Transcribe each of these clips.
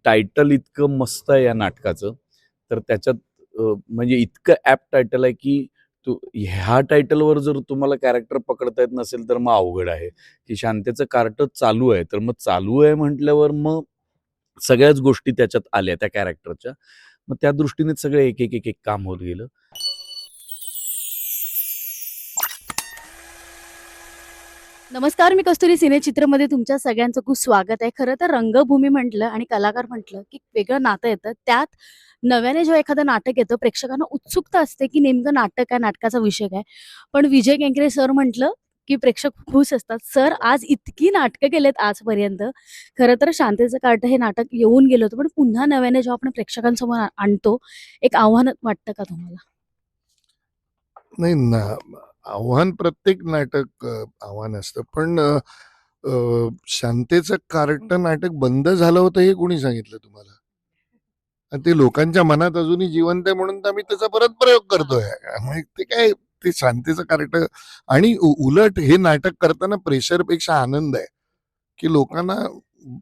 Title इतकं मस्त आहे या नाटकाचं, तर त्याच्यात म्हणजे इतकं ॲप्ट टायटल आहे की ह्या टायटलवर जर तुम्हाला कॅरेक्टर पकडता येत नसेल तर मग अवघड आहे, की शांतेचं कार्ट चालू आहे. तर मग चालू आहे म्हटल्यावर मग सगळ्याच गोष्टी त्याच्यात आल्या त्या कॅरेक्टरच्या. मग त्या दृष्टीनेच सगळं एक काम होत गेलं. नमस्कार, मी कस्तुरी सिनेचित्रमध्ये तुमच्या सगळ्यांचं खूप स्वागत आहे. खरं तर रंगभूमी म्हटलं आणि कलाकार म्हटलं की वेगळं नातं येतं. त्यात नव्याने जेव्हा एखादं नाटक येतं, प्रेक्षकांना उत्सुकता असते की नेमकं नाटक काय, नाटकाचा विषय काय. पण विजय केंकरे सर म्हटलं की प्रेक्षक खुश असतात. सर आज इतकी नाटकं केलेत आजपर्यंत. खरं तर शांतीचं कार्ट हे नाटक येऊन गेलं होतं, पण पुन्हा नव्याने जेव्हा आपण प्रेक्षकांसमोर आणतो, एक आव्हान वाटतं का तुम्हाला? नाही ना, आव्हान प्रत्येक नाटक आव्हान असतं. पण शांतेचं कार्ट नाटक बंद झालं होतं हे कोणी सांगितलं तुम्हाला? आणि ते लोकांच्या मनात अजूनही जिवंत आहे म्हणून तर आम्ही त्याचा परत प्रयोग करतोय. मग ते काय, ते शांतीचं कार्ट. आणि उलट हे नाटक करताना प्रेशरपेक्षा आनंद आहे, की लोकांना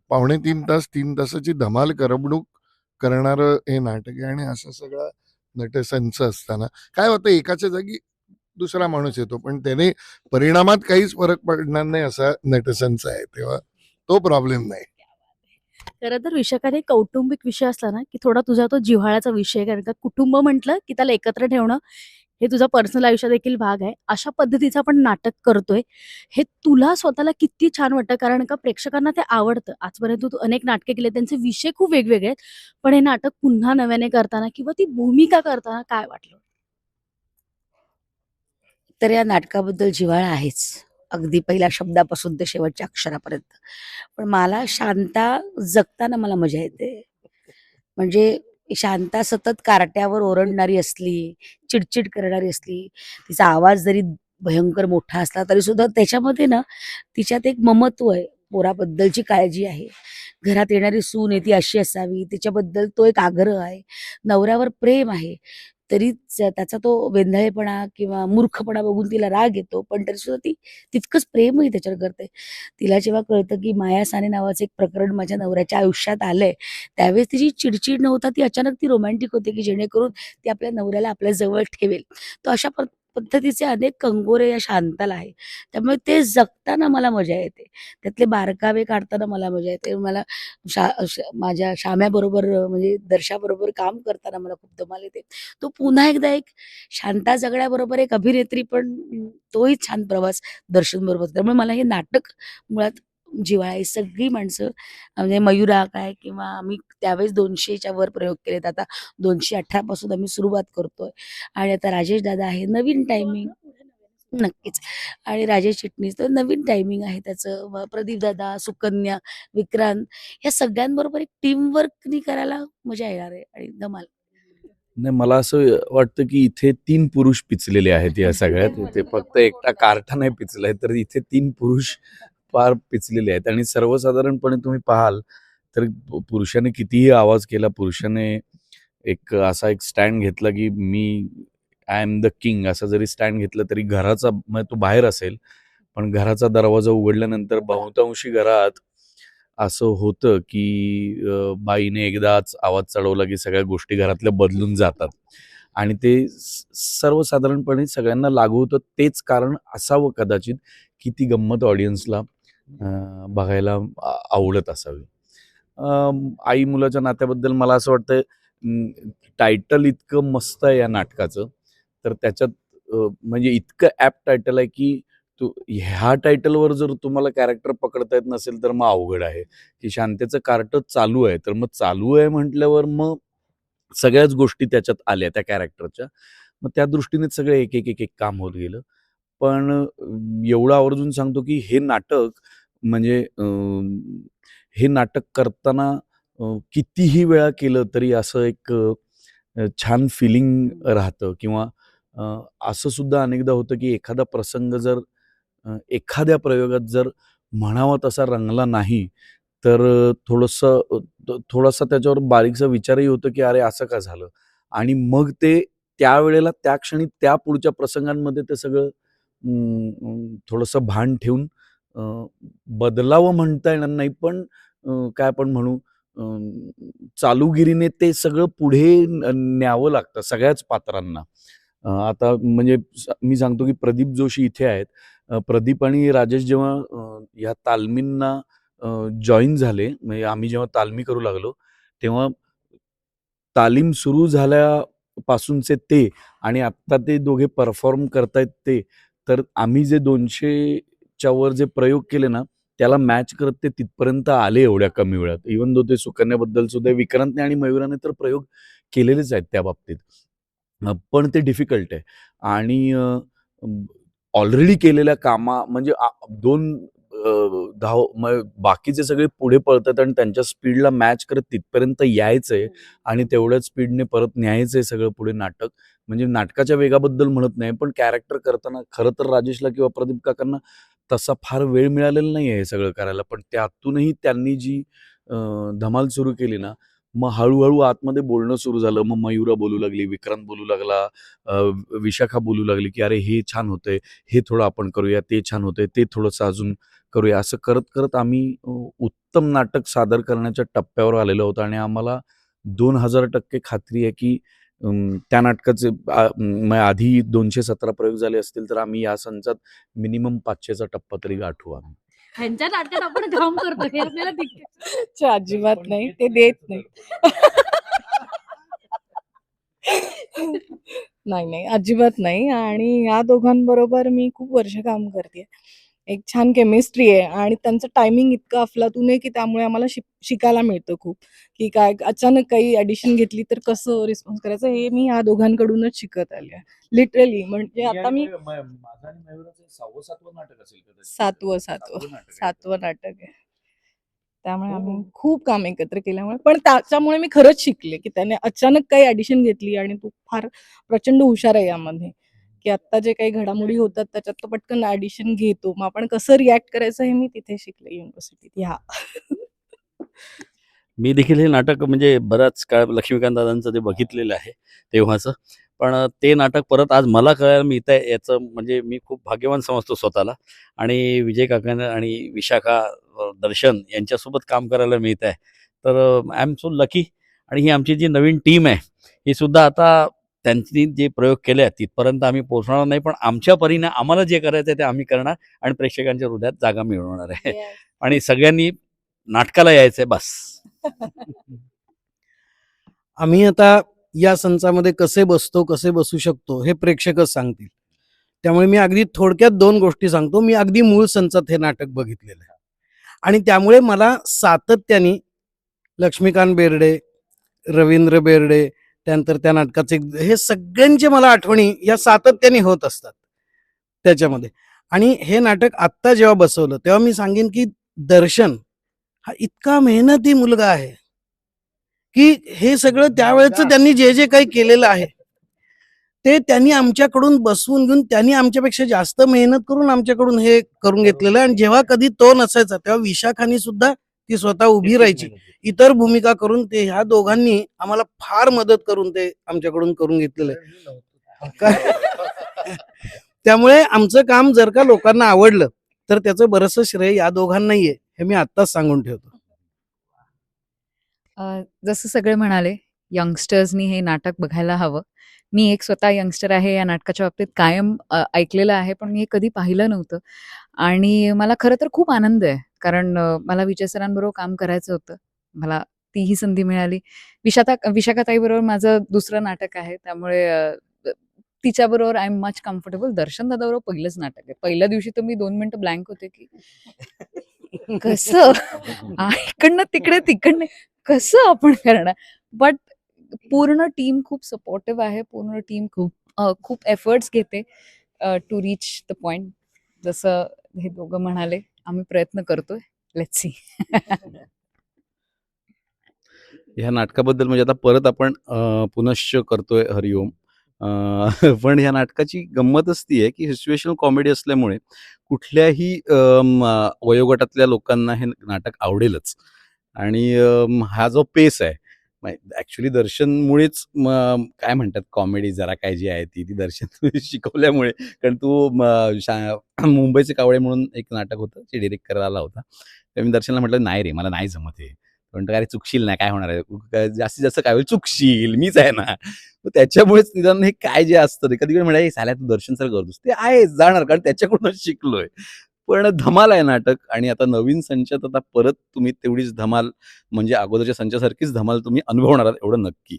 2.5-3 तास 3 तासाची धमाल करमणूक करणारं हे नाटक आहे. आणि असं सगळं नटसंच असताना काय होतं, एकाच्या जागी दुसरा माणूस येतो, पण त्याने परिणामात काहीच फरक पडणार नाही असा नटसंच आहे. तेव्हा तो प्रॉब्लेम नाही. खरं तर विषयाकडे कौटुंबिक विषय असला ना, की थोडा तुझा तो जिव्हाळ्याचा विषय आहे. कारण का कुटुंब म्हटलं, की त्याला एकत्र ठेवणं हे तुझा पर्सनल आयुष्यात देखील भाग आहे. अशा पद्धतीचं आपण नाटक करतोय. हे तुला स्वतःला किती छान वाटतं, कारण का प्रेक्षकांना ते आवडतं. आजपर्यंत तू अनेक नाटके केले, त्यांचे विषय खूप वेगवेगळे आहेत. पण हे नाटक पुन्हा नव्याने करताना किंवा ती भूमिका करताना काय वाटलं? तर या नाटकाबद्दल जिव्हाळा आहेच. अगदी पहिल्या शब्दापासून ते शेवटच्या अक्षरापर्यंत. पण मला शांता जगताना मला मजा येते. म्हणजे शांता सतत कार्ट्यावर ओरडणारी असली, चिडचिड करणारी असली, तिचा आवाज जरी भयंकर मोठा असला तरी सुद्धा त्याच्यामध्ये ना तिच्यात एक ममत्व आहे. पोराबद्दलची काळजी आहे. घरात येणारी सून आहे ती अशी असावी, तिच्याबद्दल तो एक आग्रह आहे. नवऱ्यावर प्रेम आहे. तरी त्याचा तो वेंधळेपणा किंवा मूर्खपणा बघून तिला राग येतो. पण तरीसुद्धा ती तितकंच प्रेमही त्याच्यावर करते. तिला जेव्हा कळतं, की माया साने नावाचं एक प्रकरण माझ्या नवऱ्याच्या आयुष्यात आलंय, त्यावेळेस तिची चिडचिड न होता ती अचानक ती रोमॅन्टिक होते, की जेणेकरून ती आपल्या नवऱ्याला आपल्या जवळ ठेवेल. तर अशा पद्धतीचे अनेक कंगोरे या शांताला आहे. त्यामुळे ते जगताना मला मजा येते. त्यातले बारकावे काढताना मला मजा येते. मला माझ्या श्याम्याबरोबर म्हणजे दर्शाबरोबर काम करताना मला खूप धमाल येते. तो पुन्हा एकदा एक शांता जगण्याबरोबर एक अभिनेत्री पण तोही छान प्रवास दर्शन बरोबर. त्यामुळे मला हे नाटक मुळात जिव्हाळा आहे. सगळी माणसं म्हणजे मयुरा काय किंवा आम्ही त्यावेळेस 200च्या वर प्रयोग केलेत. आता 218 पासून आम्ही सुरुवात करतोय आणि आता राजेश दादा आहे. नवीन टायमिंग नक्कीच. आणि राजेश चिटणीस तर नवीन टायमिंग आहे त्याचं. प्रदीप दादा, सुकन्या, विक्रांत या सगळ्यांबरोबर एक टीमवर्कनी करायला मजा येणार आहे आणि धमाल. नाही, मला असं वाटतं की इथे 3 पुरुष पिचलेले आहेत या सगळ्यात. इथे फक्त एकटा कार्टा नाही पिचलाय, तर इथे 3 पुरुष फार पिचलेले आहेत. आणि सर्वसाधारणपणे तुम्ही पाहाल तर पुरुषाने कितीही आवाज केला, पुरुषाने असा एक स्टँड घेतला की मी आय एम द किंग असा जरी स्टँड घेतला तरी घराचा म्हणजे तो बाहेर असेल, पण घराचा दरवाजा उघडल्यानंतर बहुतांशी घरात असं होतं की बाईने एकदाच आवाज चढवला की सगळ्या गोष्टी घरातल्या बदलून जातात. आणि ते सर्वसाधारणपणे सगळ्यांना लागू होतं. तेच कारण असावं कदाचित की ती गंमत ऑडियन्सला बघायला आवडत असावी. आई मुलाच्या नात्याबद्दल मला असं वाटतं टायटल इतकं मस्त आहे या नाटकाचं, तर त्याच्यात म्हणजे इतकं ॲप्ट टायटल आहे की ह्या टायटलवर जर तुम्हाला कॅरेक्टर पकडता येत नसेल तर मग अवघड आहे, की शांतेचं कार्ट चालू आहे. तर मग चालू आहे म्हटल्यावर मग सगळ्याच गोष्टी त्याच्यात आल्या त्या कॅरेक्टरच्या. मग त्या दृष्टीनेच सगळं एक काम होत गेलं. पण एवढं आवर्जून सांगतो की हे नाटक म्हणजे हे नाटक करताना कितीही वेळा केलं तरी असं छान फिलिंग राहतं. किंवा अ, असं सुद्धा अनेकदा होतं की एखादा प्रसंग जर एखाद्या प्रयोगात जर म्हणावा तसा रंगला नाही, तर थोडासा त्याच्यावर बारीकसा विचारही होतो की अरे असं का झालं? आणि मग ते त्यावेळेला त्या क्षणी त्या पुढच्या प्रसंगांमध्ये ते सगळं थोडंसं भान ठेवून अ, बदलावं म्हणता येणार नाही, पण काय आपण म्हणू चालूगिरीने ते सगळं पुढे न्यावं लागतं सगळ्याच पात्रांना. आता म्हणजे मी सांगतो की प्रदीप जोशी इथे आहेत. प्रदीप आणि राजेश जेव्हा ह्या तालमींना जॉइन झाले, म्हणजे आम्ही जेव्हा तालमी करू लागलो, तेव्हा तालीम सुरू झाल्यापासूनचे ते आणि आत्ता ते दोघे परफॉर्म करतायत ते, तर आम्ही जे 200च्या वर जे प्रयोग केले ना, त्याला मॅच करत ते तिथपर्यंत आले एवढ्या कमी वेळात. इव्हन दो ते सुकन्याबद्दल सुद्धा विक्रांतने आणि मयुराने तर प्रयोग केलेलेच आहेत त्या बाबतीत. पण ते डिफिकल्ट आहे आणि ऑलरेडी केलेल्या म्हणजे 2 बाकीचे सगळे पुढे पळतात आणि त्यांच्या स्पीडला मॅच करत तिथपर्यंत यायचंय आणि तेवढ्याच स्पीडने परत न्यायचंय सगळं पुढे नाटक. म्हणजे नाटकाच्या वेगाबद्दल म्हणत नाही, पण कॅरेक्टर करताना खरं तर राजेशला किंवा प्रदीप काकांना तसा फार वेळ मिळालेला नाहीये हे सगळं करायला. पण त्यातूनही त्यांनी जी धमाल सुरू केली ना, मग हळू आतमध्ये बोलणं सुरू झालं. मग मयुरा बोलू लागली, विक्रांत बोलू लागला, विशाखा बोलू लागली, की "अरे हे छान होतंय, हे थोडं आपण करूया, ते छान होतंय, ते थोडंसं अजून करूया." असं करत आम्ही उत्तम नाटक सादर करण्याच्या टप्प्यावर आलेलो आहोत आणि आम्हाला 2000% खात्री आहे, की त्या नाटकाचे आधी 217 प्रयोग झाले असतील, तर आम्ही या संचात मिनिमम 500चा टप्पा तरी गाठू आम्ही. ह्यांच्या नाटकात आपण काम करतो हे आपल्याला दिसतं. च्या अजिबात नाही, ते देत नाही. नाही, नाही, अजिबात नाही. आणि या दोघांबरोबर मी खूप वर्ष काम करतेय. एक छान केमिस्ट्री आहे आणि त्यांचं टायमिंग इतकं अफलातून आहे, की त्यामुळे आम्हाला शिकायला मिळतं खूप, की काय अचानक काही ॲडिशन घेतली तर कसं रिस्पॉन्स करायचं हे मी या दोघांकडूनच शिकत आले आहे. लिटरली म्हणजे आता मी माझं आणि मयुराचं 6वं-7वं नाटक असेल कदाचित. 7वं नाटक आहे. 7वं नाटक आहे. त्यामुळे आम्ही खूप काम एकत्र केल्यामुळे पण त्याच्यामुळे मी खरंच शिकले, की त्याने अचानक काही ॲडिशन घेतली आणि तू फार प्रचंड हुशार आहे यामध्ये, की आत्ता जे काही घडामोडी होतात त्याच्यात तो पटकन ॲडिशन घेतो. मग आपण कसं रिॲक्ट करायचं हे मी तिथे शिकले युनिव्हर्सिटीत. ह्या मी देखील हे नाटक म्हणजे बराच काळ लक्ष्मीकांत दादांचं ते बघितलेलं आहे तेव्हाचं. पण ते नाटक परत आज मला कळायला मिळतंय याचं म्हणजे मी खूप भाग्यवान समजतो स्वतःला. आणि विजय काकांना आणि विशाखा, दर्शन यांच्यासोबत काम करायला मिळत आहे. तर आय एम सो लकी. आणि ही आमची जी नवीन टीम आहे, ही सुद्धा आता त्यांनी जे प्रयोग केले आहेत तिथपर्यंत आम्ही पोहोचणार नाही, पण आमच्या परीने आम्हाला जे करायचं आहे ते आम्ही करणार आणि प्रेक्षकांच्या हृदयात जागा मिळवणार आहे. आणि सगळ्यांनी नाटकाला यायचंय बस. आम्ही आता या संचामध्ये कसे बसतो, कसे बसू शकतो हे प्रेक्षकच सांगतील. त्यामुळे मी अगदी थोडक्यात 2 गोष्टी सांगतो. मी अगदी मूळ संचात हे नाटक बघितलेलं आहे आणि त्यामुळे मला सातत्याने लक्ष्मीकांत बेर्डे, रवींद्र बेर्डे, त्यानंतर त्या नाटकाचे हे सगळ्यांचे मला आठवणी या सातत्याने होत असतात त्याच्यामध्ये. आणि हे नाटक आत्ता जेव्हा बसवलं तेव्हा मी सांगेन की दर्शन हा इतका मेहनती मुलगा आहे, की हे सगळं त्यावेळेचं त्यांनी जे काही केलेलं आहे ते त्यांनी आमच्याकडून बसवून घेऊन त्यांनी आमच्यापेक्षा जास्त मेहनत करून आमच्याकडून हे करून घेतलेलं आहे. आणि जेव्हा कधी तो नसायचा तेव्हा विशाखानी सुद्धा ती स्वतः उभी राहायची, इतर भूमिका करून. ते ह्या दोघांनी आम्हाला फार मदत करून ते आमच्याकडून करून घेतलेलं आहे. त्यामुळे आमचं काम जर का लोकांना आवडलं तर त्याचं बरंचसं श्रेय या दोघांनाही आहे, हे मी आत्ताच सांगून ठेवतो. जसं सगळे म्हणाले, यंगस्टर्सनी हे नाटक बघायला हवं. मी एक स्वतः यंगस्टर आहे. या नाटकाच्या बाबतीत कायम ऐकलेलं आहे, पण मी हे कधी पाहिलं नव्हतं. आणि मला खरं तर खूप आनंद आहे, कारण मला विजय सरांबरोबर काम करायचं होतं. मला तीही संधी मिळाली. विशाखाताईबरोबर माझं दुसरं नाटक आहे, त्यामुळे तिच्याबरोबर आय एम मच कम्फर्टेबल. दर्शन दादाबरोबर पहिलंच नाटक आहे. पहिल्या दिवशी तर मी 2 मिनिटं ब्लँक होते, की कसं इकडनं तिकडे, तिकडनं कसं आपण करणार? बट पूर्ण टीम खूप सपोर्टिव्ह आहे. पूर्ण टीम खूप एफर्ट्स घेते टू रीच द पॉइंट. जसं हे दोघं म्हणाले, आम्ही प्रयत्न करतोय. Let's see. ह्या नाटकाबद्दल म्हणजे आता परत आपण पुनश्च करतोय हरिओम. पण ह्या नाटकाची गंमतच ती आहे की सिच्युएशनल कॉमेडी असल्यामुळे कुठल्याही वयोगटातल्या लोकांना हे नाटक आवडेलच. आणि हा जो पेस आहे ॲक्च्युली दर्शनमुळेच काय म्हणतात कॉमेडी जरा काय जी आहे ती दर्शन शिकवल्यामुळे. कारण तू मुंबईचे कावळे म्हणून एक नाटक होतं जे डिरेक्ट करायला आला होता. तर मी दर्शनला म्हटलं नाही रे मला नाही जमत हे, म्हणतो अरे चुकशील ना, काय होणार आहे, जास्तीत जास्त काय होईल, चुकशील, मीच आहे ना. मग त्याच्यामुळेच निदान हे काय जे असतं ते कधी कधी म्हणजे साल्या तू दर्शन सर करतोस ते आहे जाणार, कारण त्याच्याकडूनच शिकलोय. पण धमाल आहे नाटक, आणि आता नवीन संचात आता परत तुम्ही तेवढीच धमाल, म्हणजे अगोदरच्या संचासारखीच धमाल तुम्ही अनुभवणार आहात, एवढं नक्की.